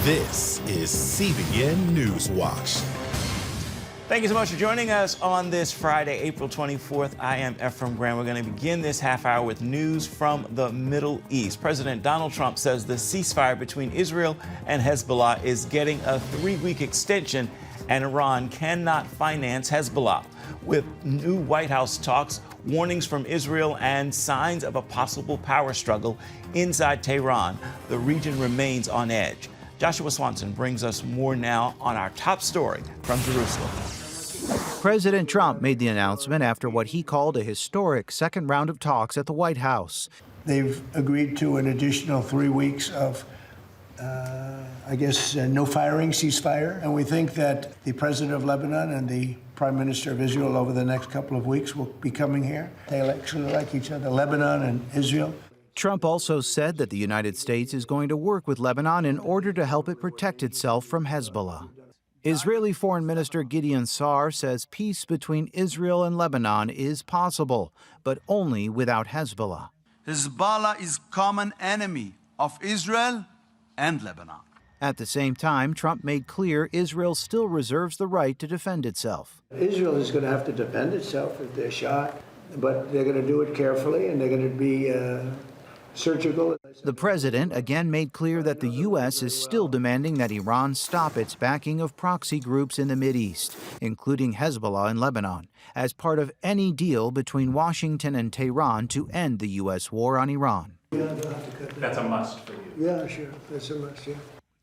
This is CBN NewsWatch. Thank you so much for joining us on this Friday, April 24th. I am Ephraim Graham. We're going to begin this half hour with news from the Middle East. President Donald Trump says the ceasefire between Israel and Hezbollah is getting a 3-week extension, and Iran cannot finance Hezbollah. With new White House talks, warnings from Israel, and signs of a possible power struggle inside Tehran, the region remains on edge. Joshua Swanson brings us more now on our top story from Jerusalem. President Trump made the announcement after what he called a historic second round of talks at the White House. They've agreed to an additional 3 weeks of, no firing, ceasefire. And we think that the president of Lebanon and the prime minister of Israel over the next couple of weeks will be coming here. They actually like each other, Lebanon and Israel. Trump also said that the United States is going to work with Lebanon in order to help it protect itself from Hezbollah. Israeli Foreign Minister Gideon Sa'ar says peace between Israel and Lebanon is possible, but only without Hezbollah. Hezbollah is common enemy of Israel and Lebanon. At the same time, Trump made clear Israel still reserves the right to defend itself. Israel is going to have to defend itself if they're shot, but they're going to do it carefully and they're going to be surgical. The president again made clear that the U.S. is still demanding that Iran stop its backing of proxy groups in the Mideast, including Hezbollah in Lebanon, as part of any deal between Washington and Tehran to end the U.S. war on Iran. That's a must for you. Yeah, sure. That's a must, yeah.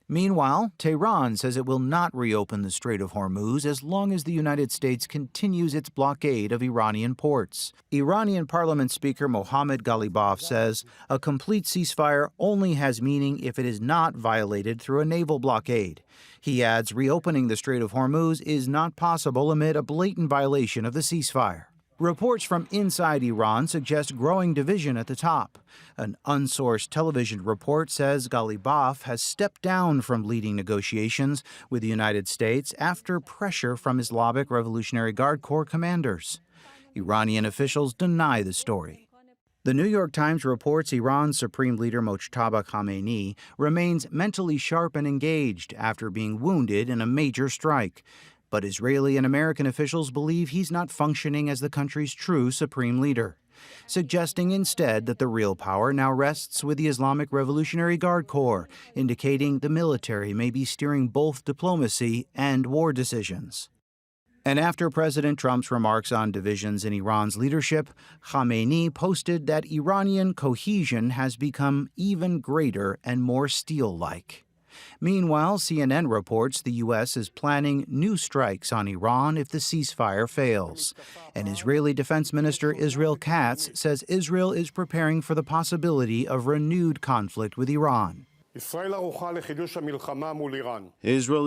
Meanwhile, Tehran says it will not reopen the Strait of Hormuz as long as the United States continues its blockade of Iranian ports. Iranian Parliament Speaker Mohammad Ghalibaf says a complete ceasefire only has meaning if it is not violated through a naval blockade. He adds reopening the Strait of Hormuz is not possible amid a blatant violation of the ceasefire. Reports from inside Iran suggest growing division at the top. An unsourced television report says Ghalibaf has stepped down from leading negotiations with the United States after pressure from Islamic Revolutionary Guard Corps commanders. Iranian officials deny the story. The New York Times reports Iran's Supreme Leader Mojtaba Khamenei remains mentally sharp and engaged after being wounded in a major strike. But Israeli and American officials believe he's not functioning as the country's true supreme leader, suggesting instead that the real power now rests with the Islamic Revolutionary Guard Corps, indicating the military may be steering both diplomacy and war decisions. And after President Trump's remarks on divisions in Iran's leadership, Khamenei posted that Iranian cohesion has become even greater and more steel-like. Meanwhile, CNN reports the U.S. is planning new strikes on Iran if the ceasefire fails. And Israeli Defense Minister Israel Katz says Israel is preparing for the possibility of renewed conflict with Iran. Israel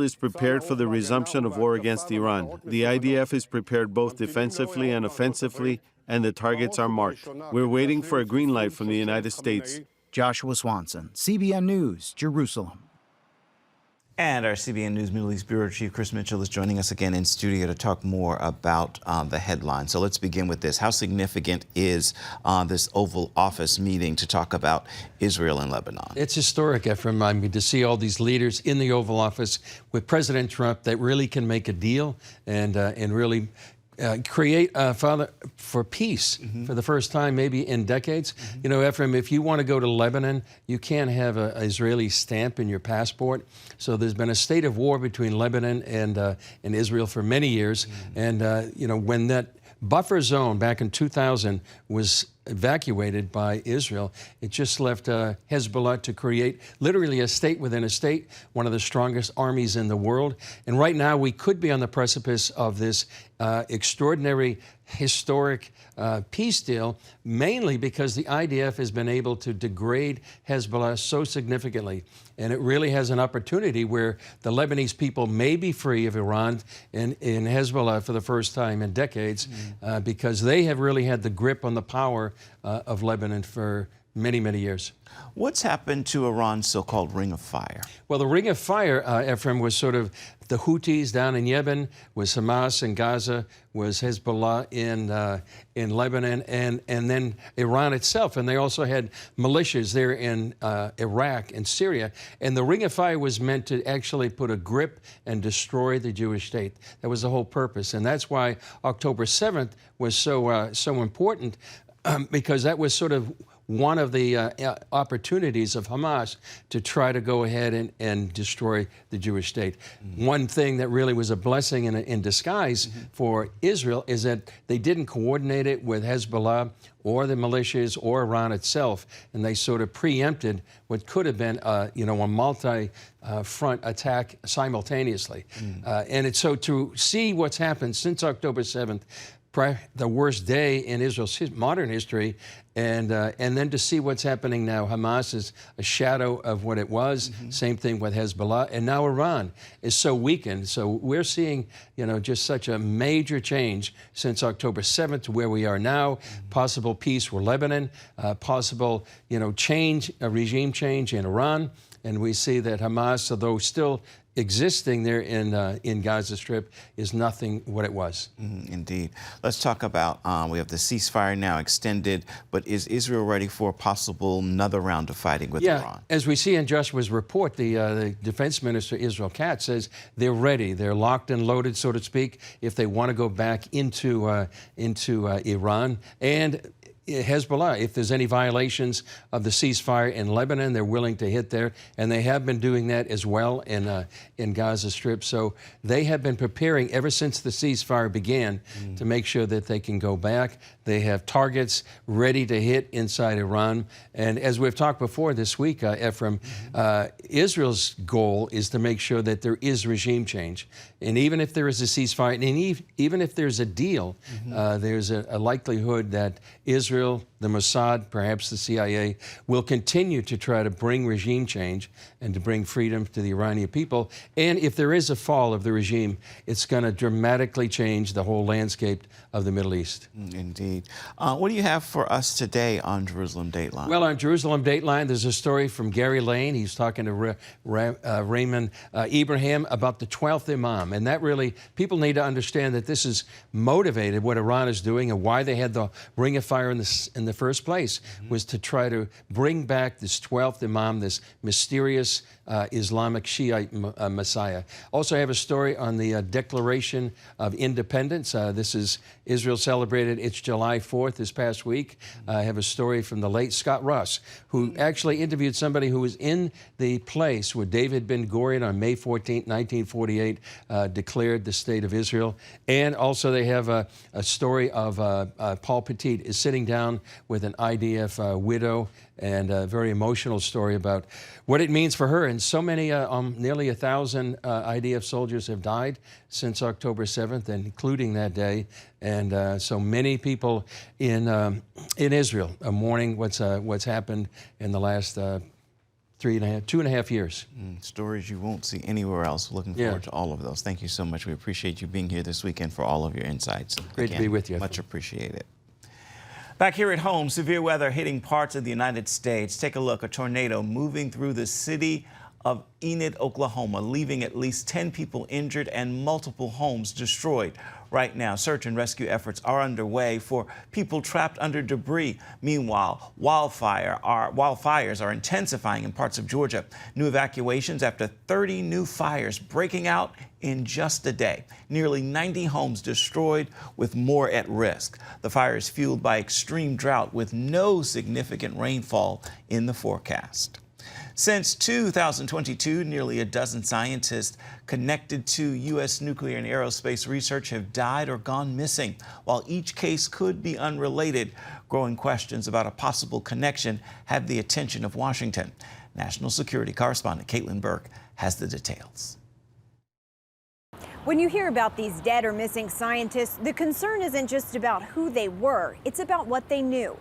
is prepared for the resumption of war against Iran. The IDF is prepared both defensively and offensively, and the targets are marked. We're waiting for a green light from the United States. Joshua Swanson, CBN News, Jerusalem. And our CBN News Middle East Bureau Chief Chris Mitchell is joining us again in studio to talk more about the headline. So let's begin with this. How significant is this Oval Office meeting to talk about Israel and Lebanon? It's historic, Ephraim. I mean, to see all these leaders in the Oval Office with President Trump that really can make a deal and really create for peace for the first time maybe in decades. You know, Ephraim, if you want to go to Lebanon, you can't have an Israeli stamp in your passport. So there's been a state of war between Lebanon and Israel for many years. And, when that buffer zone back in 2000 was evacuated by Israel, it just left Hezbollah to create literally a state within a state, one of the strongest armies in the world. And right now we could be on the precipice of this extraordinary, historic peace deal, mainly because the IDF has been able to degrade Hezbollah so significantly. And it really has an opportunity where the Lebanese people may be free of Iran and in Hezbollah for the first time in decades, because they have really had the grip on the power of Lebanon for many, many years. What's happened to Iran's so-called Ring of Fire? Well, the Ring of Fire, Ephraim, was sort of the Houthis down in Yemen, was Hamas in Gaza, was Hezbollah in Lebanon, and then Iran itself. And they also had militias there in Iraq and Syria. And the Ring of Fire was meant to actually put a grip and destroy the Jewish state. That was the whole purpose. And that's why October 7th was so important, because that was sort of one of the opportunities of Hamas to try to go ahead and destroy the Jewish state. One thing that really was a blessing in disguise for Israel is that they didn't coordinate it with Hezbollah or the militias or Iran itself, and they sort of preempted what could have been a multi-front attack simultaneously. And it's so to see what's happened since October 7th, the worst day in Israel's modern history, and then to see what's happening now. Hamas is a shadow of what it was. Same thing with Hezbollah, and now Iran is so weakened. So we're seeing, just such a major change since October 7th to where we are now. Possible peace for Lebanon, possible, change, a regime change in Iran, and we see that Hamas, although still existing there in Gaza Strip, is nothing what it was. Indeed. Let's talk about, we have the ceasefire now extended, but is Israel ready for a possible another round of fighting with Iran? As we see in Joshua's report, the Defense Minister, Israel Katz, says they're ready. They're locked and loaded, so to speak, if they want to go back into Iran. And Hezbollah, if there's any violations of the ceasefire in Lebanon, they're willing to hit there, and they have been doing that as well in Gaza Strip. So they have been preparing ever since the ceasefire began to make sure that they can go back. They have targets ready to hit inside Iran. And as we've talked before this week, Ephraim, Israel's goal is to make sure that there is regime change. And even if there is a ceasefire, and even if there's a deal, there's a likelihood that Israel, the Mossad, perhaps the CIA, will continue to try to bring regime change and to bring freedom to the Iranian people. And if there is a fall of the regime, it's going to dramatically change the whole landscape of the Middle East. Indeed. What do you have for us today on Jerusalem Dateline? Well, on Jerusalem Dateline, there's a story from Gary Lane. He's talking to Raymond Ibrahim about the 12th Imam. And that really, people need to understand that this is motivated, what Iran is doing and why they had the Ring of Fire in the first place, was to try to bring back this 12th Imam, this mysterious Islamic Shiite Messiah. Also, I have a story on the Declaration of Independence. This is Israel celebrated its July 4th this past week. I have a story from the late Scott Ross, who actually interviewed somebody who was in the place where David Ben-Gurion on May 14, 1948, declared the State of Israel. And also they have a story of Paul Petit is sitting down with an IDF widow, and a very emotional story about what it means for her. And so many, nearly 1,000 IDF soldiers have died since October 7th, including that day. And so many people in Israel are mourning what's happened in the last 2.5 years. Stories you won't see anywhere else. Looking forward to all of those. Thank you so much. We appreciate you being here this weekend for all of your insights. Great to be with you. Much appreciated. Back here at home, severe weather hitting parts of the United States. Take a look, a tornado moving through the city of Enid, Oklahoma, leaving at least 10 people injured and multiple homes destroyed. Right now, search and rescue efforts are underway for people trapped under debris. Meanwhile, wildfires are intensifying in parts of Georgia. New evacuations after 30 new fires breaking out in just a day. Nearly 90 homes destroyed, with more at risk. The fire is fueled by extreme drought with no significant rainfall in the forecast. Since 2022, nearly a dozen scientists connected to U.S. nuclear and aerospace research have died or gone missing. While each case could be unrelated, growing questions about a possible connection have the attention of Washington. National security correspondent Caitlin Burke has the details. When you hear about these dead or missing scientists, the concern isn't just about who they were, it's about what they knew.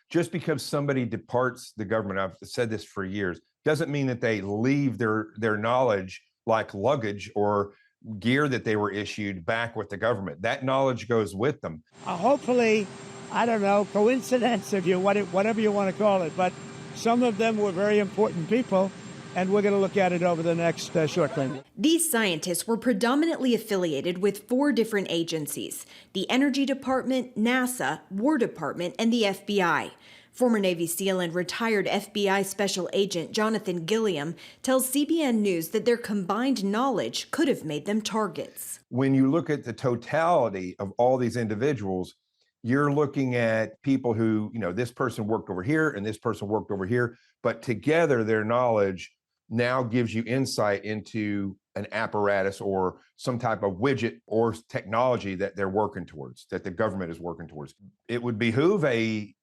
Just because somebody departs the government, I've said this for years, doesn't mean that they leave their knowledge like luggage or gear that they were issued back with the government. That knowledge goes with them. Hopefully I don't know, coincidence, whatever you want to call it. But some of them were very important people, and we're going to look at it over the next short time. These scientists were predominantly affiliated with 4 different agencies: the Energy Department, NASA, War Department, and the FBI. Former Navy SEAL and retired FBI Special Agent Jonathan Gilliam tells CBN News that their combined knowledge could have made them targets. When you look at the totality of all these individuals, you're looking at people who, this person worked over here and this person worked over here, but together their knowledge now gives you insight into an apparatus or some type of widget or technology that they're working towards, that the government is working towards. It would behoove a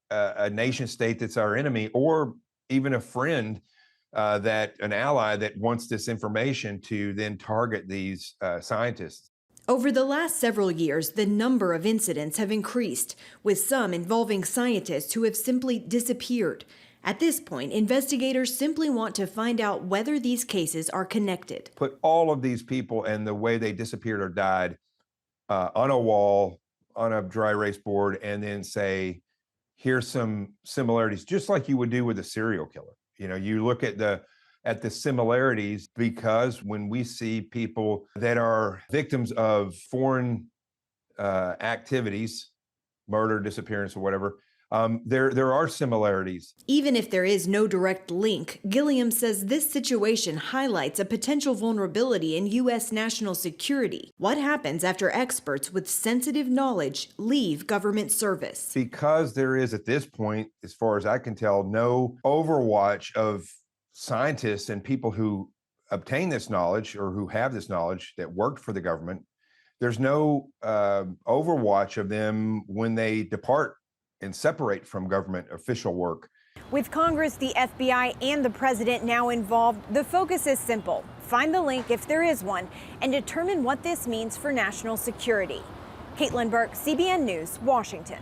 nation state that's our enemy, or even a friend, an ally that wants this information, to then target these scientists. Over the last several years, the number of incidents have increased, with some involving scientists who have simply disappeared. At this point, investigators simply want to find out whether these cases are connected. Put all of these people and the way they disappeared or died on a wall, on a dry erase board, and then say, here's some similarities, just like you would do with a serial killer. You look at the similarities, because when we see people that are victims of foreign activities, murder, disappearance, or whatever, there are similarities. Even if there is no direct link, Gilliam says this situation highlights a potential vulnerability in U.S. national security. What happens after experts with sensitive knowledge leave government service? Because there is, at this point, as far as I can tell, no overwatch of scientists and people who obtain this knowledge or who have this knowledge that worked for the government. There's no overwatch of them when they depart and separate from government official work. With Congress, the FBI, and the president now involved, the focus is simple: find the link, if there is one, and determine what this means for national security. Caitlin Burke, CBN News, Washington.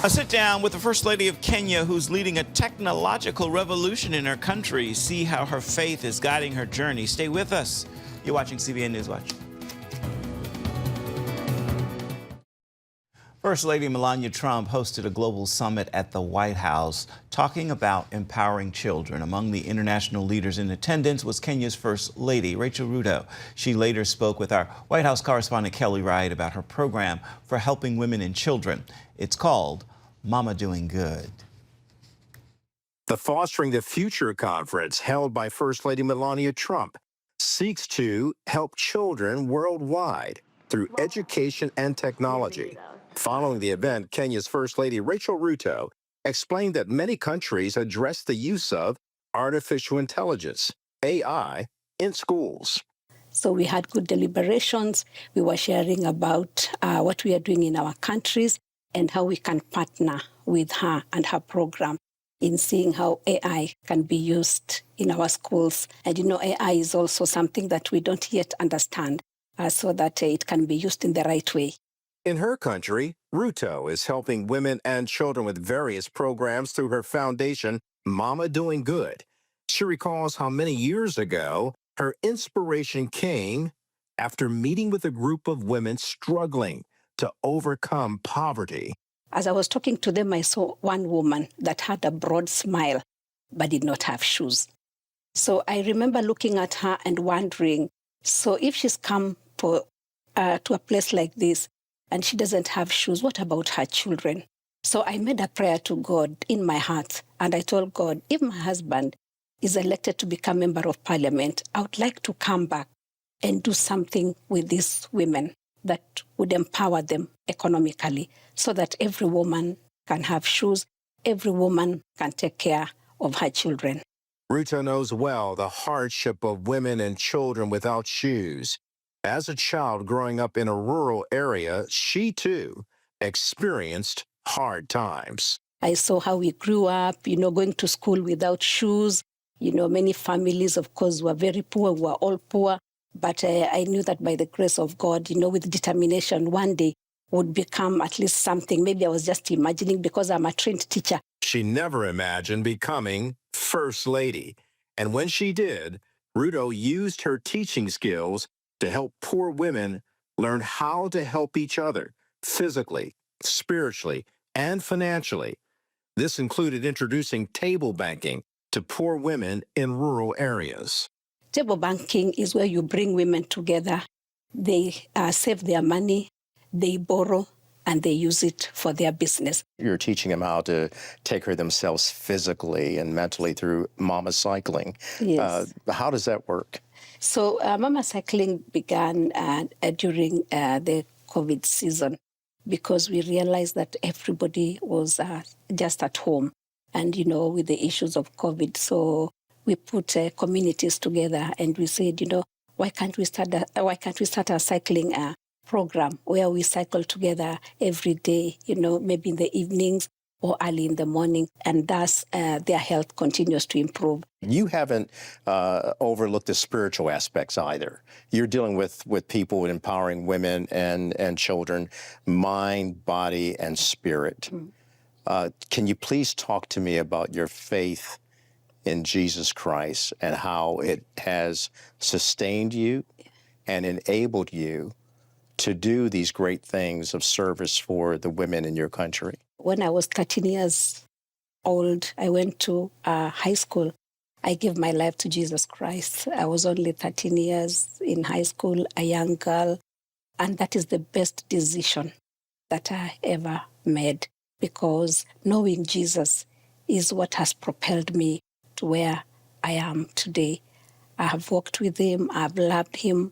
A sit down with the First Lady of Kenya, who's leading a technological revolution in her country. See how her faith is guiding her journey. Stay with us. You're watching CBN NewsWatch. First Lady Melania Trump hosted a global summit at the White House talking about empowering children. Among the international leaders in attendance was Kenya's First Lady, Rachel Ruto. She later spoke with our White House correspondent Kelly Wright about her program for helping women and children. It's called Mama Doing Good. The Fostering the Future conference, held by First Lady Melania Trump, seeks to help children worldwide through education and technology. Following the event, Kenya's First Lady Rachel Ruto explained that many countries address the use of artificial intelligence, AI, in schools. So we had good deliberations. We were sharing about what we are doing in our countries and how we can partner with her and her program in seeing how AI can be used in our schools. And AI is also something that we don't yet understand, so that it can be used in the right way. In her country, Ruto is helping women and children with various programs through her foundation, Mama Doing Good. She recalls how many years ago her inspiration came after meeting with a group of women struggling to overcome poverty. As I was talking to them, I saw one woman that had a broad smile but did not have shoes. So I remember looking at her and wondering, so if she's come to a place like this, and she doesn't have shoes, what about her children? So I made a prayer to God in my heart, and I told God, if my husband is elected to become member of parliament, I would like to come back and do something with these women that would empower them economically, so that every woman can have shoes, every woman can take care of her children. Ruto knows well the hardship of women and children without shoes. As a child growing up in a rural area, she too experienced hard times. I saw how we grew up, going to school without shoes. Many families, of course, were very poor, were all poor. But I knew that by the grace of God, with determination, one day would become at least something. Maybe I was just imagining, because I'm a trained teacher. She never imagined becoming First Lady. And when she did, Ruto used her teaching skills to help poor women learn how to help each other physically, spiritually, and financially. This included introducing table banking to poor women in rural areas. Table banking is where you bring women together. They save their money, they borrow, and they use it for their business. You're teaching them how to take care of themselves physically and mentally through mama cycling. Yes. How does that work? So mama cycling began during the COVID season because we realized that everybody was just at home and, with the issues of COVID. So we put communities together and we said, why can't we start a cycling program where we cycle together every day, maybe in the evenings or early in the morning, and thus their health continues to improve. You haven't overlooked the spiritual aspects either. You're dealing with people, empowering women and children, mind, body, and spirit. Can you please talk to me about your faith in Jesus Christ and how it has sustained you and enabled you to do these great things of service for the women in your country? When I was 13 years old, I went to high school. I gave my life to Jesus Christ. I was only 13 years in high school, a young girl, and that is the best decision that I ever made, because knowing Jesus is what has propelled me to where I am today. I have walked with him, I've loved him,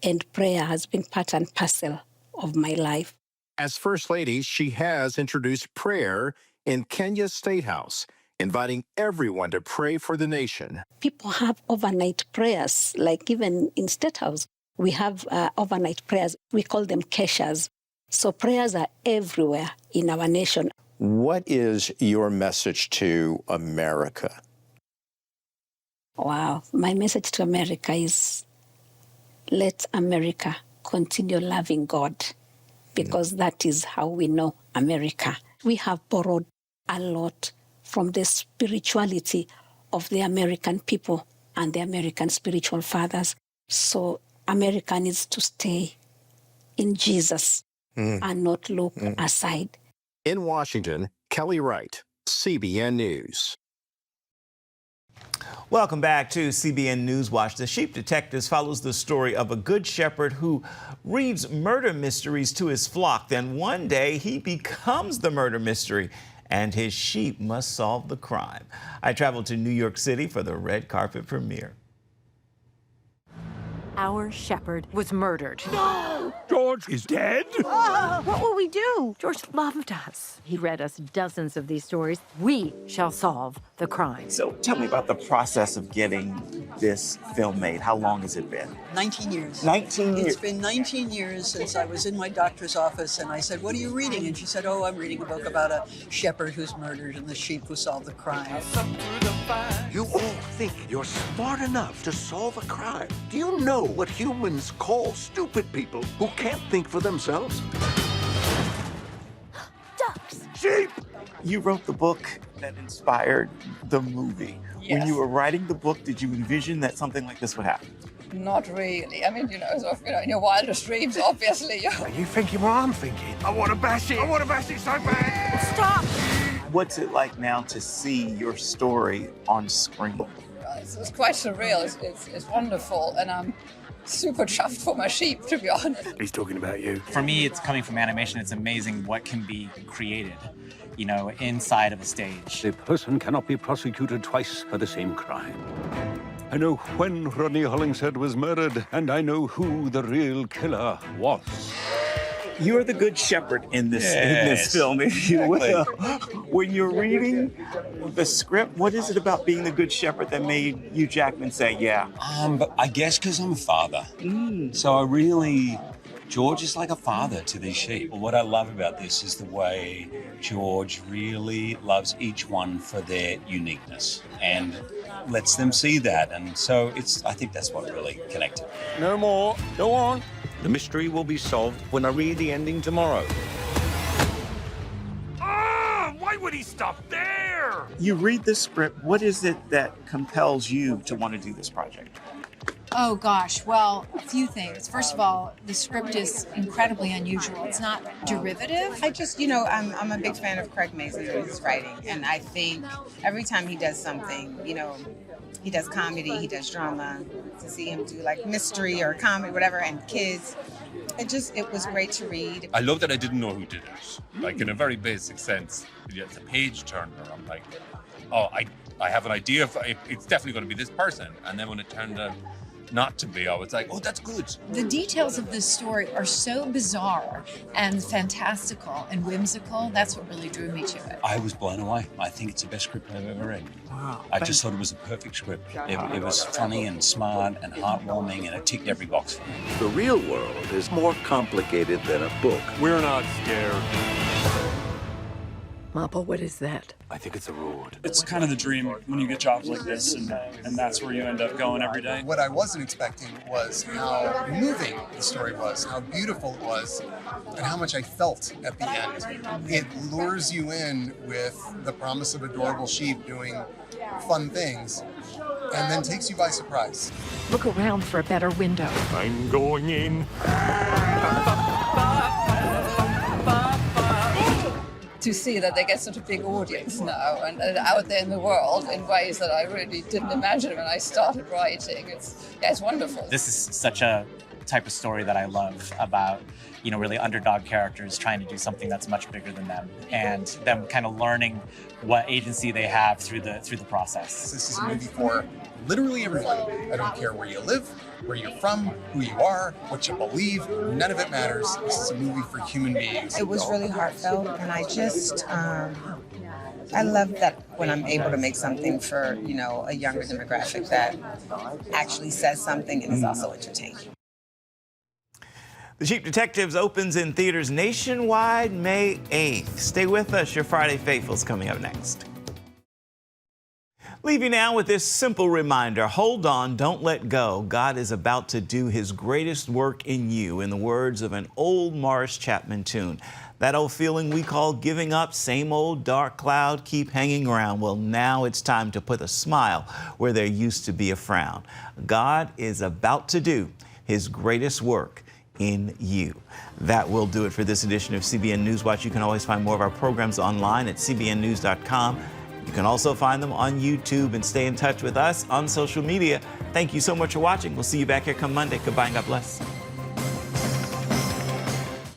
and prayer has been part and parcel of my life. As First Lady, she has introduced prayer in Kenya's State House, inviting everyone to pray for the nation. People have overnight prayers, like even in State House, we have overnight prayers. We call them keshas. So prayers are everywhere in our nation. What is your message to America? Wow. My message to America is, let America continue loving God, because that is how we know America. We have borrowed a lot from the spirituality of the American people and the American spiritual fathers. So America needs to stay in Jesus and not look aside. In Washington, Kelly Wright, CBN News. Welcome back to CBN NewsWatch. The Sheep Detectives follows the story of a good shepherd who reads murder mysteries to his flock. Then one day he becomes the murder mystery and his sheep must solve the crime. I traveled to New York City for the red carpet premiere. Our shepherd was murdered. No! George is dead? Oh, what will we do? George loved us. He read us dozens of these stories. We shall solve the crime. So tell me about the process of getting this film made. How long has it been? 19 years. 19 years? It's been 19 years since I was in my doctor's office and I said, what are you reading? And she said, oh, I'm reading a book about a shepherd who's murdered and the sheep who solved the crime. You all think you're smart enough to solve a crime. Do you know what humans call stupid people who can't think for themselves? Ducks! Sheep! You wrote the book that inspired the movie. Yes. When you were writing the book, did you envision that something like this would happen? Not really. I mean, in your wildest dreams, obviously. Are you thinking what I'm thinking? I want to bash it! I want to bash it so bad! Stop! What's it like now to see your story on screen? It's quite surreal. It's wonderful. And I'm super chuffed for my sheep, to be honest. He's talking about you. For me, it's coming from animation. It's amazing what can be created, inside of a stage. A person cannot be prosecuted twice for the same crime. I know when Rodney Hollingshead was murdered, and I know who the real killer was. You're the good shepherd in this film, if you will. When you're reading the script, what is it about being the good shepherd that made Hugh Jackman say, yeah? But I guess because I'm a father. So George is like a father to these sheep. What I love about this is the way George really loves each one for their uniqueness and lets them see that. And so I think that's what really connected. No more. Go on. The mystery will be solved when I read the ending tomorrow. Why would he stop there? You read the script. What is it that compels you to want to do this project? Oh, gosh. Well, a few things. First of all, the script is incredibly unusual. It's not derivative. I just, you know, I'm a big fan of Craig Mazin and his writing. And I think every time he does something, you know, he does comedy, he does drama. To see him do like mystery or comedy, whatever, and kids, it was great to read. I love that I didn't know who did it. Like, in a very basic sense, it's a page turner. I'm like, oh, I have an idea of it's definitely going to be this person. And then when it turned out not to be, I was like, oh, that's good. The details of this story are so bizarre and fantastical and whimsical. That's what really drew me to it. I was blown away. I think it's the best script I've ever read. Wow. I just thought it was a perfect script. It was funny and smart and heartwarming, and it ticked every box for me. The real world is more complicated than a book. We're not scared. Mappa, what is that? I think it's a road. It's kind of the dream when you get jobs like this, and that's where you end up going every day. What I wasn't expecting was how moving the story was, how beautiful it was, and how much I felt at the end. It lures you in with the promise of adorable sheep doing fun things, and then takes you by surprise. Look around for a better window. I'm going in. To see that they get such a big audience now and out there in the world in ways that I really didn't imagine when I started writing. It's wonderful. This is such a type of story that I love about, you know, really underdog characters trying to do something that's much bigger than them, and them kind of learning what agency they have through the process. This is a movie for literally everyone. I don't care where you live, where you're from, who you are, what you believe, none of it matters. This is a movie for human beings. It was really heartfelt, and I just, I love that when I'm able to make something for, you know, a younger demographic that actually says something and is also entertaining. The Cheap Detectives opens in theaters nationwide May 8th. Stay with us. Your Friday Faithful's coming up next. Leave you now with this simple reminder. Hold on, don't let go. God is about to do his greatest work in you, in the words of an old Morris Chapman tune. That old feeling we call giving up, same old dark cloud, keep hanging around. Well, now it's time to put a smile where there used to be a frown. God is about to do his greatest work in you. That will do it for this edition of CBN NewsWatch. You can always find more of our programs online at cbnnews.com. You can also find them on YouTube and stay in touch with us on social media. Thank you so much for watching. We'll see you back here come Monday. Goodbye and God bless.